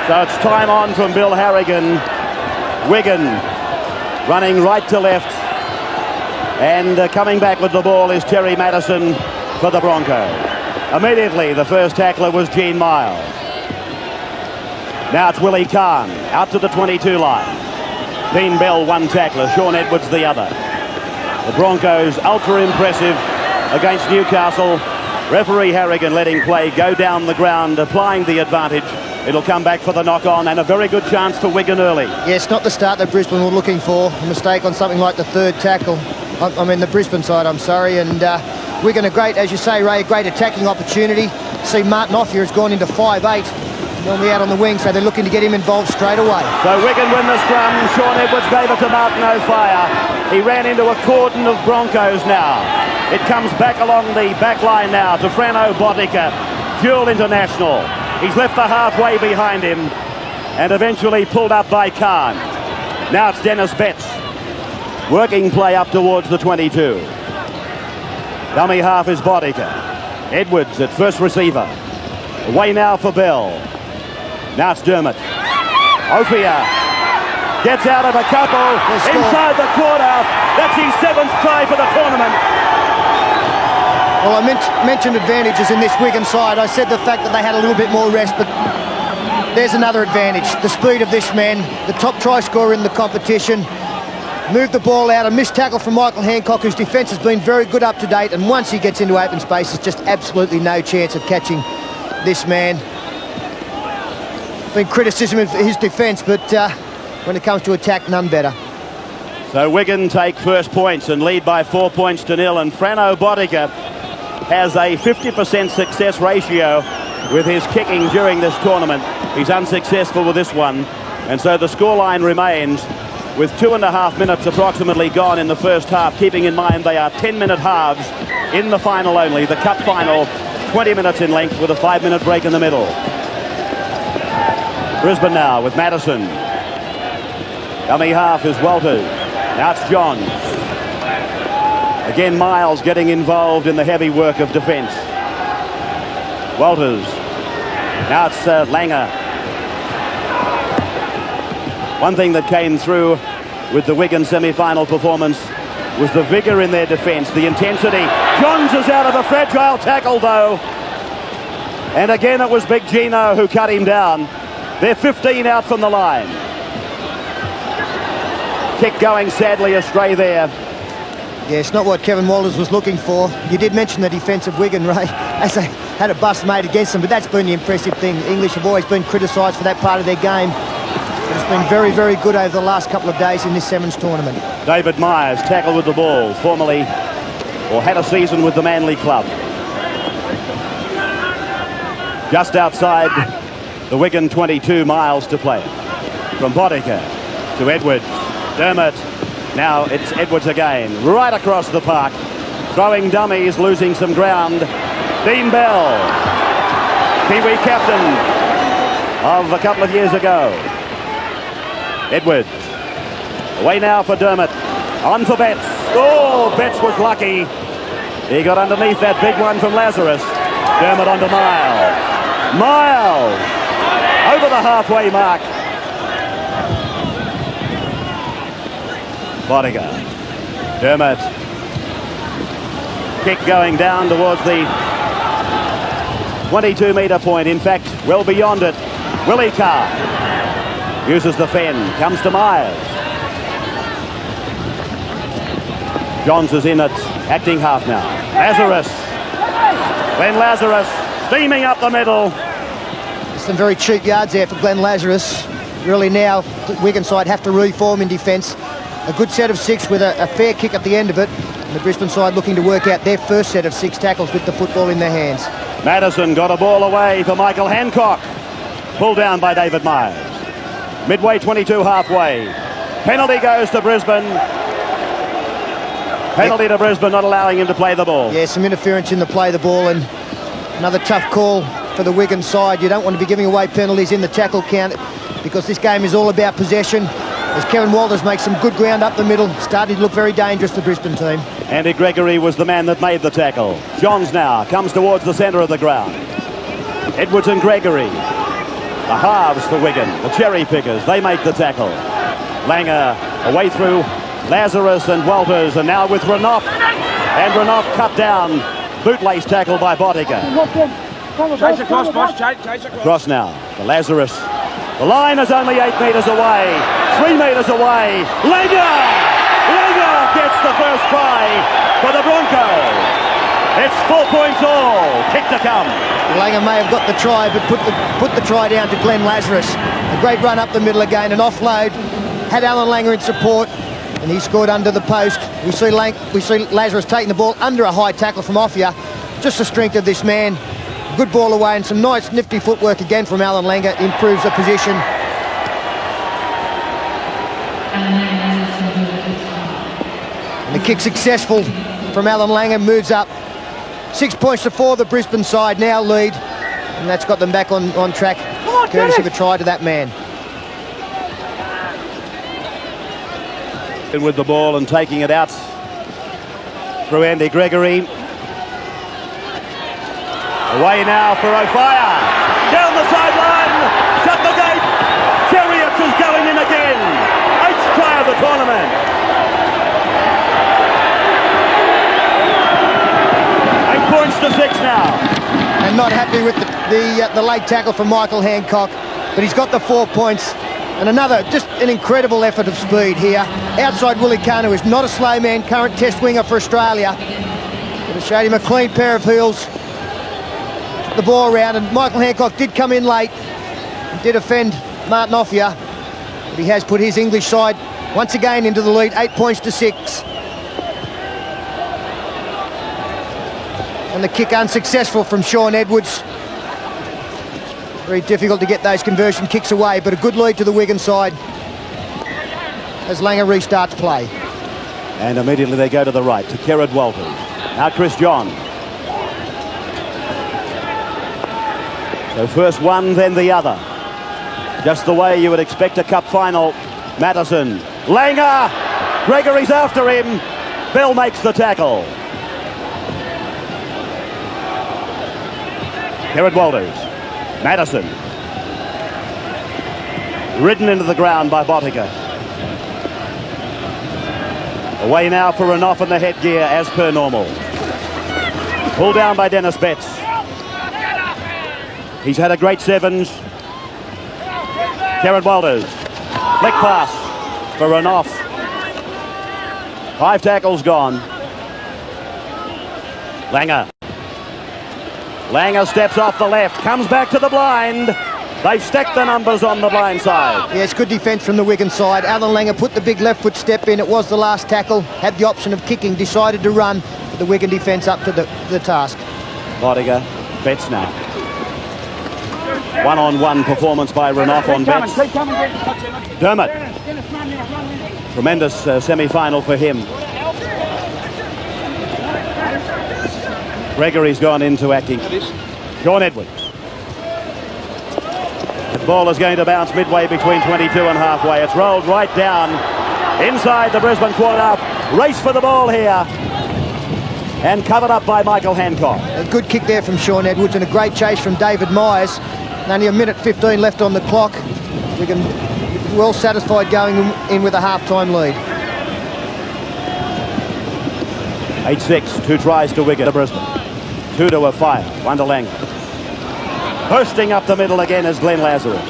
So it's time on from Bill Harrigan. Wigan running right to left. And coming back with the ball is Terry Madison for the Broncos. Immediately, the first tackler was Gene Miles. Now it's Willie Kahn out to the 22 line. Dean Bell, one tackler, Sean Edwards the other. The Broncos ultra impressive against Newcastle. Referee Harrigan letting play go down the ground, applying the advantage. It'll come back for the knock-on, and a very good chance for Wigan early. Yes, not the start that Brisbane were looking for. A mistake on something like the third tackle. I mean, the Brisbane side, I'm sorry. And Wigan a great, as you say, Ray, a great attacking opportunity. See, Martin Ophir has gone into 5'8", normally out on the wing, so they're looking to get him involved straight away. So Wigan win the scrum. Sean Edwards gave it to Martin Ophir. He ran into a cordon of Broncos now. It comes back along the back line now to Frano Botica, dual international. He's left the halfway behind him and eventually pulled up by Kahn. Now it's Dennis Betts. Working play up towards the 22. Dummy half is Botica. Edwards at first receiver. Away now for Bell. Now it's Dermott. Ophir gets out of a couple. Inside the quarter. That's his 7th try for the tournament. Well, I mentioned advantages in this Wigan side. I said the fact that they had a little bit more rest, but there's another advantage. The speed of this man, the top try scorer in the competition. Moved the ball out, a missed tackle from Michael Hancock, whose defence has been very good up to date, and once he gets into open space, there's just absolutely no chance of catching this man. Been criticism of his defence, but when it comes to attack, none better. So Wigan take first points and lead by 4 points to 0, and Frano Botica has a 50% success ratio with his kicking during this tournament. He's unsuccessful with this one, and so the scoreline remains with 2.5 minutes approximately gone in the first half, keeping in mind they are 10-minute halves in the final only, the cup final, 20 minutes in length with a 5-minute break in the middle. Brisbane now with Madison. Dummy half is Walters. Now it's Johns. Again, Miles getting involved in the heavy work of defence. Walters. Now it's Langer. One thing that came through with the Wigan semi-final performance was the vigour in their defence, the intensity. Johns is out of a fragile tackle, though. And again, it was Big Gino who cut him down. They're 15 out from the line. Kick going sadly astray there. Yeah, it's not what Kevin Walters was looking for. You did mention the defence of Wigan, Ray, as they had a bust made against them, but that's been the impressive thing. The English have always been criticised for that part of their game. But it's been very, very good over the last couple of days in this Sevens tournament. David Myers tackled with the ball, formerly, or had a season with the Manly club. Just outside the Wigan 22, Miles to play. From Botica to Edwards. Dermott. Now it's Edwards again, right across the park. Throwing dummies, losing some ground. Dean Bell, Kiwi captain of a couple of years ago. Edwards. Away now for Dermott. On for Betts. Oh, Betts was lucky. He got underneath that big one from Lazarus. Dermott onto Miles. Miles over the halfway mark. Botica. Dermott. Kick going down towards the 22-metre point. In fact, well beyond it. Willie Carr uses the fend. Comes to Myers. Johns is in at acting half now. Lazarus. Glenn Lazarus steaming up the middle. Some very cheap yards there for Glenn Lazarus. Really now, the Wigan side have to reform in defence. A good set of 6 with a fair kick at the end of it. And the Brisbane side looking to work out their first set of 6 tackles with the football in their hands. Madison got a ball away for Michael Hancock. Pulled down by David Myers. Midway 22 halfway. Penalty goes to Brisbane. Penalty to Brisbane, not allowing him to play the ball. Yeah, some interference in the play the ball, and another tough call for the Wigan side. You don't want to be giving away penalties in the tackle count because this game is all about possession. As Kevin Walters makes some good ground up the middle, starting to look very dangerous, the Brisbane team. Andy Gregory was the man that made the tackle. Johns now comes towards the centre of the ground. Edwards and Gregory. The halves for Wigan, the cherry pickers, they make the tackle. Langer away through Lazarus and Walters, and now with Renouf. And Renouf cut down. Bootlace tackle by Bodica. Chase across, boss. Chase across. Cross now for Lazarus. The line is only 8 metres away. 3 metres away. Langer! Langer gets the first try for the Broncos. It's 4 points all. Kick to come. Langer may have got the try, but put the try down to Glenn Lazarus. A great run up the middle again, an offload. Had Alan Langer in support, and he scored under the post. We see Lazarus taking the ball under a high tackle from Offia. Just the strength of this man. Good ball away, and some nice nifty footwork again from Alan Langer. Improves the position. And the kick successful from Alan Langer. Moves up 6 points to 4. The Brisbane side now lead, and that's got them back on track, courtesy of a try to that man. With the ball and taking it out through Andy Gregory. Away now for O'Fire. Down the sideline. Shut the gate. Chariots is going in again. 8th try of the tournament. 8 points to 6 now. And not happy with the late tackle from Michael Hancock, but he's got the 4 points. And another, just an incredible effort of speed here. Outside Willie Kahn, who is not a slow man, current test winger for Australia. But it showed him a clean pair of heels. Took the ball around, and Michael Hancock did come in late. He did offend Martin Offia. But he has put his English side once again into the lead, 8 points to 6. And the kick unsuccessful from Sean Edwards. Very difficult to get those conversion kicks away, but a good lead to the Wigan side as Langer restarts play. And immediately they go to the right to Kerrod Walters. Now Chris John. So first one, then the other. Just the way you would expect a cup final. Madison. Langer! Gregory's after him. Bell makes the tackle. Kerrod Walters. Madison. Ridden into the ground by Bodica. Away now for Renouf in the headgear as per normal. Pulled down by Dennis Betts. He's had a great sevens. Kerrod Walters. Flick pass for Renouf. 5 tackles gone. Langer. Langer steps off the left, comes back to the blind. They've stacked the numbers on the blind side. Yes, good defence from the Wigan side. Alan Langer put the big left foot step in. It was the last tackle. Had the option of kicking, decided to run. But the Wigan defence up to the task. Bodica, Betts now. One-on-one performance by Renouf on Betts. Dermott. Tremendous semi-final for him. Gregory's gone into acting. Sean Edwards. The ball is going to bounce midway between 22 and halfway. It's rolled right down inside the Brisbane quarter. Race for the ball here. And covered up by Michael Hancock. A good kick there from Sean Edwards and a great chase from David Myers. And only a minute 15 left on the clock. Wigan well satisfied going in with a half-time lead. 8-6, 2 tries to Wigan to Brisbane. 2 to O'Fire, 1 to Langer. Bursting up the middle again is Glenn Lazarus.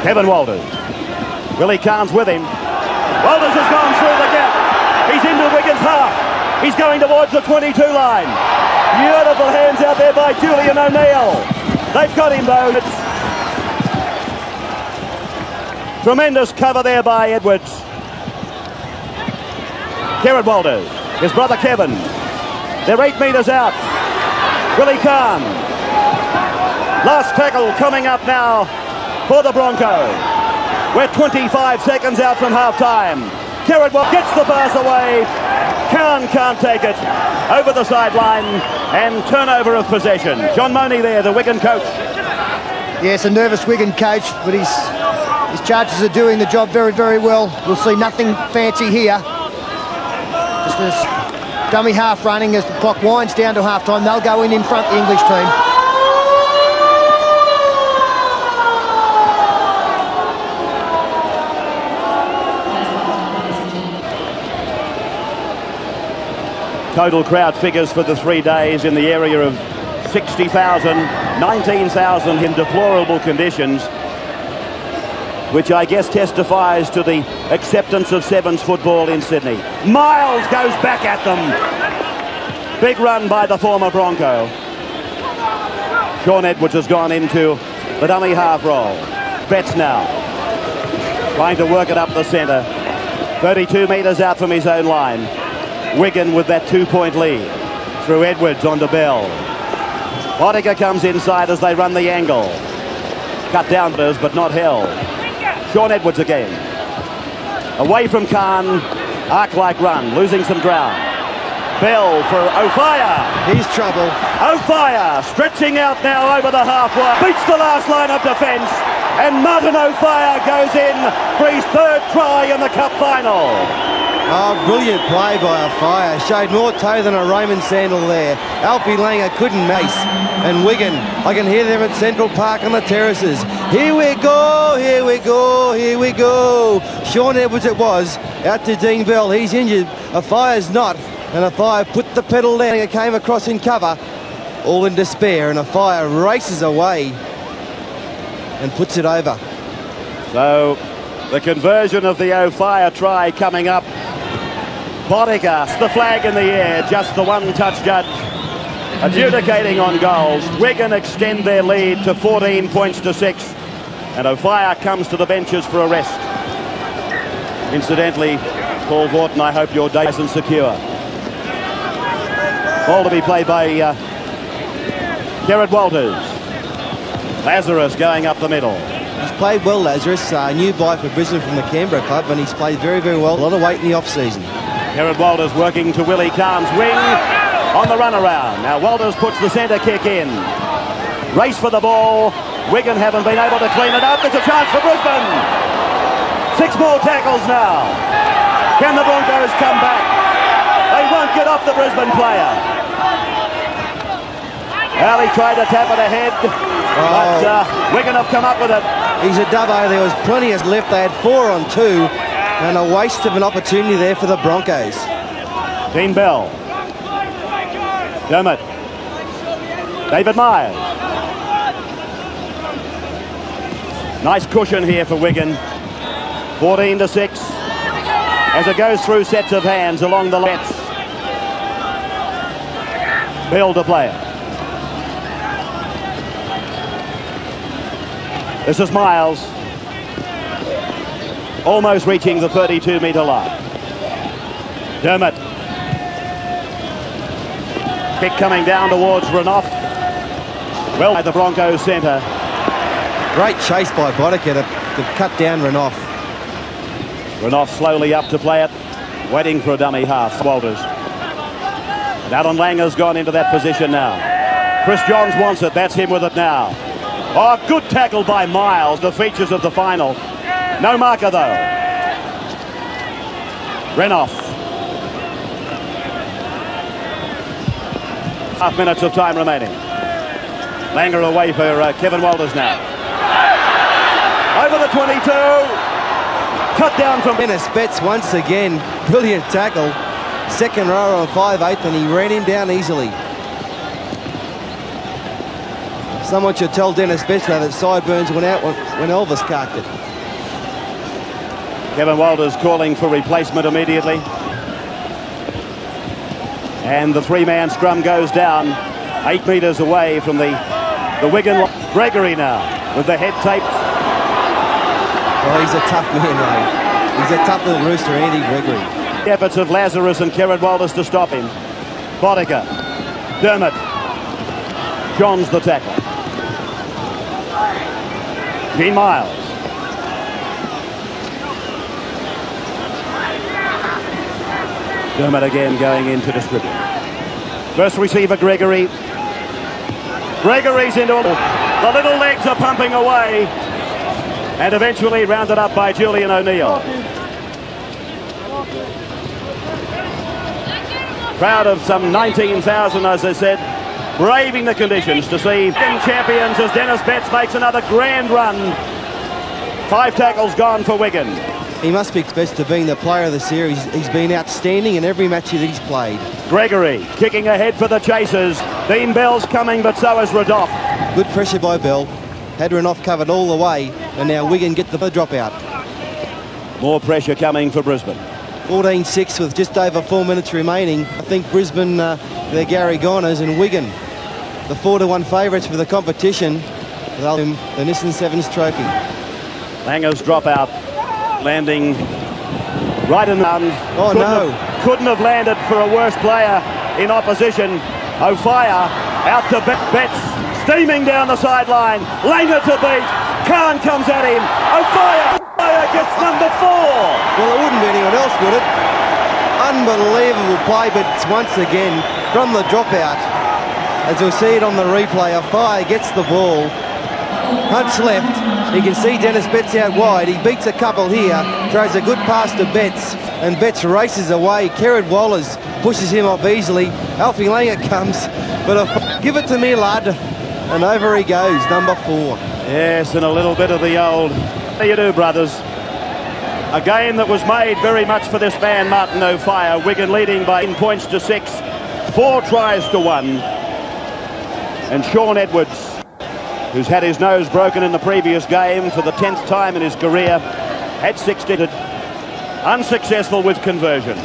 Kevin Walters. Willie Cahn's with him. Walters has gone through the gap. He's into Wigan's half. He's going towards the 22 line. Beautiful hands out there by Julian O'Neill. They've got him though. Tremendous cover there by Edwards. Kerrod Walters, his brother Kevin. They're 8 metres out. Willie Kahn. Last tackle coming up now for the Broncos. We're 25 seconds out from half-time. Kerrod gets the pass away. Kahn can't take it. Over the sideline and turnover of possession. John Money there, the Wigan coach. Yes, a nervous Wigan coach, but his charges are doing the job very, very well. We'll see nothing fancy here. Just a dummy half running as the clock winds down to half-time. They'll go in front, the English team. Total crowd figures for the 3 days in the area of 60,000, 19,000 in deplorable conditions, which I guess testifies to the acceptance of Sevens football in Sydney. Miles goes back at them. Big run by the former Bronco. Sean Edwards has gone into the dummy half roll. Betts now trying to work it up the centre. 32 metres out from his own line. Wigan with that 2-point lead. Through Edwards onto Bell. Boddicker comes inside as they run the angle. Cut down, but not held. Sean Edwards again. Away from Khan. Arc-like run, losing some ground. Bell for O'Fire. He's trouble. O'Fire stretching out now over the halfway. Beats the last line of defence. And Martin O'Fire goes in for his third try in the cup final. Oh, brilliant play by O'Fire. Showed more toe than a Roman sandal there. Alfie Langer couldn't mace. And Wigan, I can hear them at Central Park on the terraces. Here we go, here we go, here we go. Sean Edwards it was, out to Dean Bell. He's injured. O'Fire's not. And O'Fire put the pedal down. It came across in cover, all in despair. And O'Fire races away and puts it over. So the conversion of the O'Fire try coming up. Boddicker, the flag in the air, just the one-touch judge adjudicating on goals. Wigan extend their lead to 14 points to 6, and O'Fire comes to the benches for a rest. Incidentally, Paul Vorton, I hope your day isn't secure. Ball to be played by Gerard Walters. Lazarus going up the middle. He's played well, Lazarus, new buy for Brisbane from the Canberra club, and he's played very, very well. A lot of weight in the off-season. Gerard Walters working to Willie Khan's wing on the runaround. Now Walters puts the centre kick in. Race for the ball. Wigan haven't been able to clean it up. There's a chance for Brisbane. 6 more tackles now. Can the Broncos come back? They won't get off the Brisbane player. Ali tried to tap it ahead, but Wigan have come up with it. He's a dubbo. There was plenty of left. They had 4 on 2. And a waste of an opportunity there for the Broncos. Dean Bell. Dermott. David Myers. Nice cushion here for Wigan. 14 to 6. As it goes through sets of hands along the left. Bell to play it. This is Miles. Almost reaching the 32-metre line. Dermott. Kick coming down towards Renouf. Well, at the Broncos centre. Great chase by Boddicker to cut down Renouf. Renouf slowly up to play it. Waiting for a dummy half. Walters. And Alan Langer's gone into that position now. Chris Johns wants it. That's him with it now. Oh, good tackle by Miles. The features of the final. No marker, though. Renouf. Half minutes of time remaining. Langer away for Kevin Walters now. Over the 22. Cut down from Dennis Betts once again. Brilliant tackle. Second rower on 5/8, and he ran him down easily. Someone should tell Dennis Betts though that sideburns went out when Elvis carked it. Kevin Walters calling for replacement immediately. And the 3-man scrum goes down 8 metres away from the Wigan. Gregory now with the head taped. Oh, he's a tough man, mate. He's a tough little rooster, Andy Gregory. The efforts of Lazarus and Gerard Walters to stop him. Boddicker. Dermott. Johns the tackle. Dean Miles. Dermott again going in to distribute. First receiver Gregory. Gregory's into it. The little legs are pumping away. And eventually rounded up by Julian O'Neill. Crowd of some 19,000, as I said, braving the conditions to see champions as Dennis Betts makes another grand run. 5 tackles gone for Wigan. He must be best to being the player of the series. He's been outstanding in every match that he's played. Gregory kicking ahead for the chasers. Dean Bell's coming, but so is Radoff. Good pressure by Bell. Had Renoff covered all the way, and now Wigan get the dropout. More pressure coming for Brisbane. 14-6 with just over 4 minutes remaining. I think Brisbane, they're Gary Goners, and Wigan, the 4-1 favourites for the competition. They'll win the Nissan Sevens trophy. Langer's dropout, landing right in the arms. Oh, no. Couldn't have landed for a worse player in opposition. O'Fire out to Betts, steaming down the sideline. Langer to beat. Khan comes at him. O'Fire gets number 4. Well, it wouldn't be anyone else, would it? Unbelievable play, but once again, from the dropout, as you'll see it on the replay, O'Fire gets the ball. Hunt's left. You can see Dennis Betts out wide. He beats a couple here, throws a good pass to Betts, and Betts races away. Kerrod Wallers pushes him off easily. Alfie Langer comes, but give it to me, lad. And over he goes, number 4. Yes, and a little bit of the old, how you do, brothers. A game that was made very much for this man, Martin O'Fire. Wigan leading by 10 points to 6. 4 tries to 1. And Sean Edwards, who's had his nose broken in the previous game for the 10th time in his career, had 60, unsuccessful with conversion.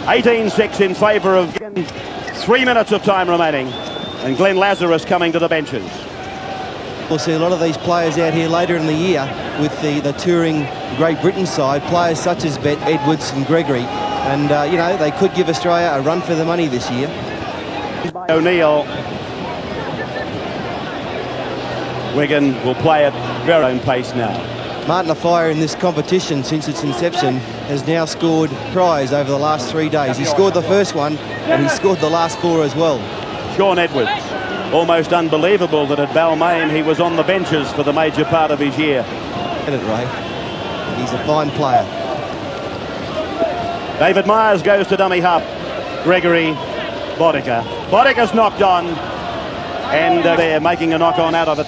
18-6 in favour of 3 minutes of time remaining, and Glenn Lazarus coming to the benches. We'll see a lot of these players out here later in the year with the touring Great Britain side, players such as Edwards and Gregory, and you know, they could give Australia a run for the money this year. O'Neill. Wigan will play at their own pace now. Martin O'Fire in this competition since its inception has now scored tries over the last 3 days. He scored the first one and he scored the last 4 as well. Sean Edwards, almost unbelievable that at Balmain he was on the benches for the major part of his year. Get it, Ray. He's a fine player. David Myers goes to dummy half. Gregory, Bodica. Bodica's knocked on, and they're making a knock-on out of it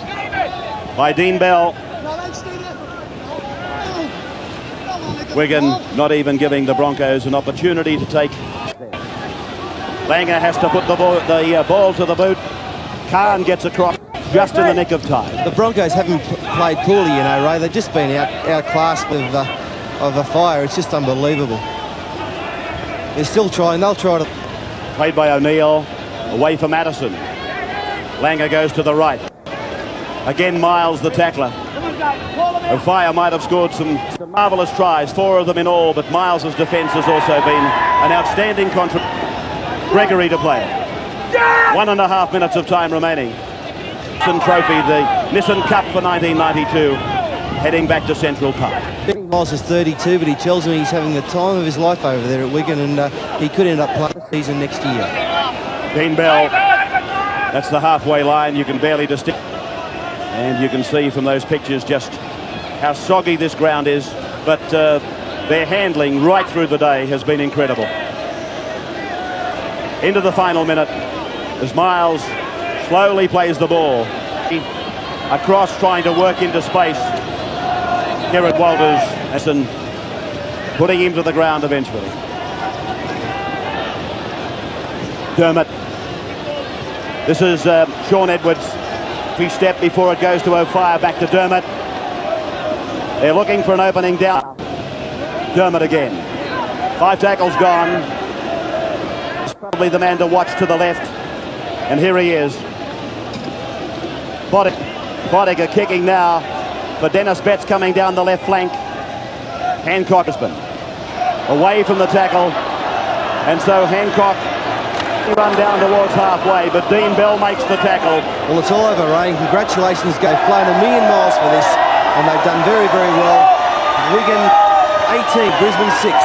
by Dean Bell. Wigan not even giving the Broncos an opportunity to take. Langer has to put the ball to the boot. Khan gets across just in the nick of time. The Broncos haven't played poorly, you know, Ray. They've just been outclassed of a fire. It's just unbelievable. They're still trying. They'll try to. Played by O'Neill, away for Madison. Langer goes to the right. Again, Miles the tackler. O'Fire might have scored some marvellous tries, 4 of them in all, but Miles' defence has also been an outstanding contribution. Gregory to play. 1.5 minutes of time remaining. Nissan Trophy, the Nissan Cup for 1992, heading back to Central Park. Miles is 32, but he tells me he's having the time of his life over there at Wigan, and he could end up playing the season next year. Dean Bell, that's the halfway line, you can barely distinguish. And you can see from those pictures just how soggy this ground is, but their handling right through the day has been incredible. Into the final minute as Miles slowly plays the ball. Across, trying to work into space. Kerrod Walters and putting him to the ground eventually. Dermott. This is Sean Edwards. Free step before it goes to O'Fire, back to Dermott. They're looking for an opening down. Dermott again. 5 tackles gone. He's probably the man to watch to the left. And here he is. Bodica kicking now for Dennis Betts coming down the left flank. Hancock has been away from the tackle. And so Hancock run down towards halfway, but Dean Bell makes the tackle. Well, it's all over, Ray. Congratulations. They've flown 1,000,000 miles for this, and they've done very, very well. Wigan 18, Brisbane 6.